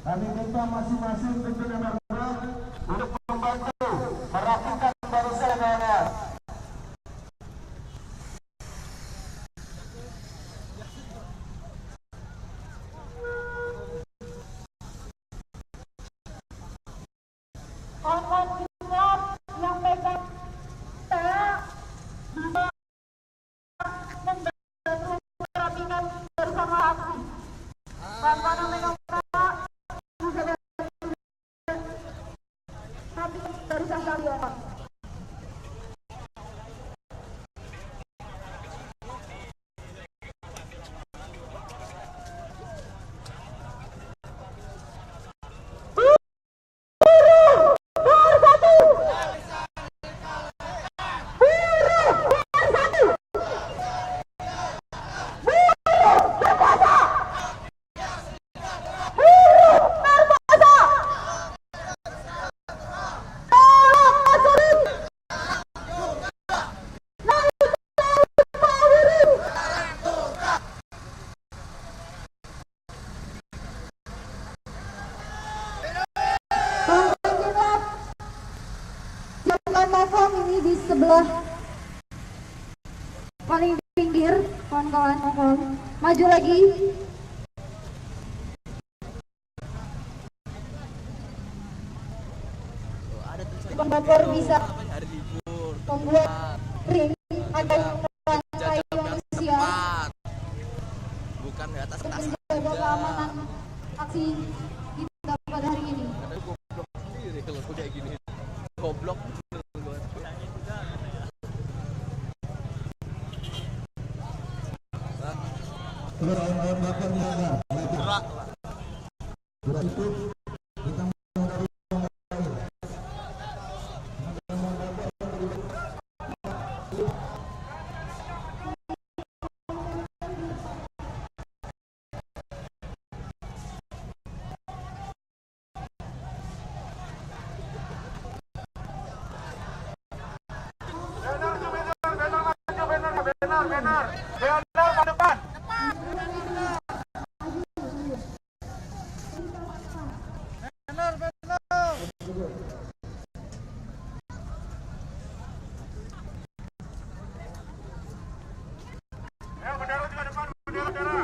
Kami minta masing-masing pimpinan member untuk membantu merapikan barisan kawan. Kawan-kawan juga yang pegang tak bisa membantu merapikan bersama aksi. Kawan-kawan yang pegang barisan kalian. Ini di sebelah paling pinggir, kawan-kawan, maju lagi. Kompor bisa membuat ring atau rantai manusia, bukan di atas tas menjaga keamanan aksi kita pada hari ini. Goblok sendiri kalau kayak gini. Goblok. Gerak. Benar ke depan. Bendera juga depan, bendera.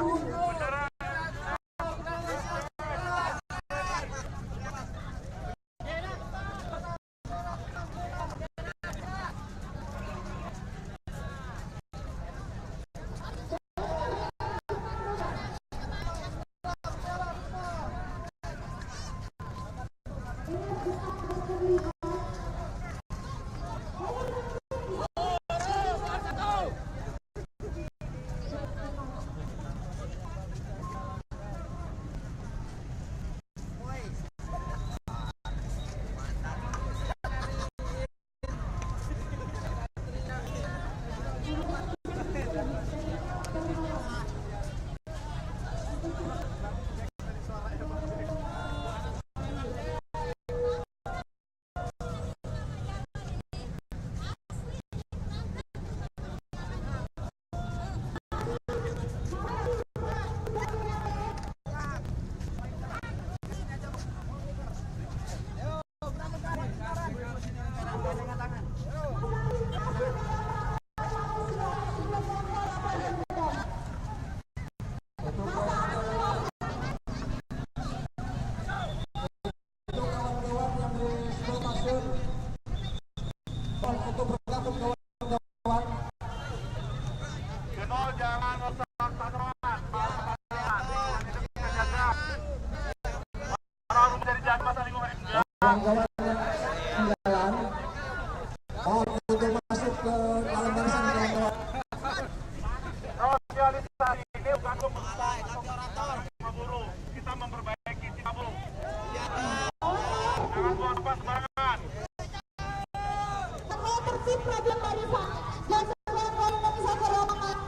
Kawan-kawan yang jalan, mohon untuk masuk ke dalam barisan kawan-kawan. Sosialisasi ini bukan buruh, kita memperbaiki kita buruh. Jangan buang apa sembarangan. Tertib problem barisan dan segala kalau bisa ke ruangan.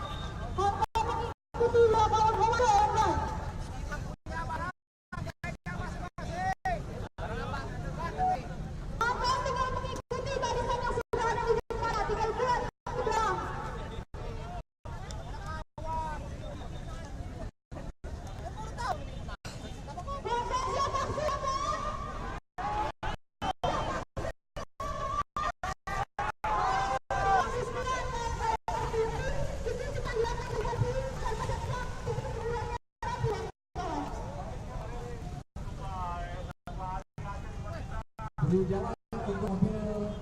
di jalan untuk mobil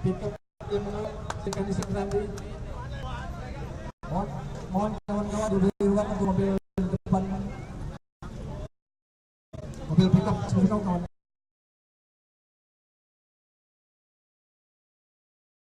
pickup yang mengalihkan di Sekrandi. Mohon kawan-kawan diberi ruang untuk mobil depan, mobil pickup sebelum kawan.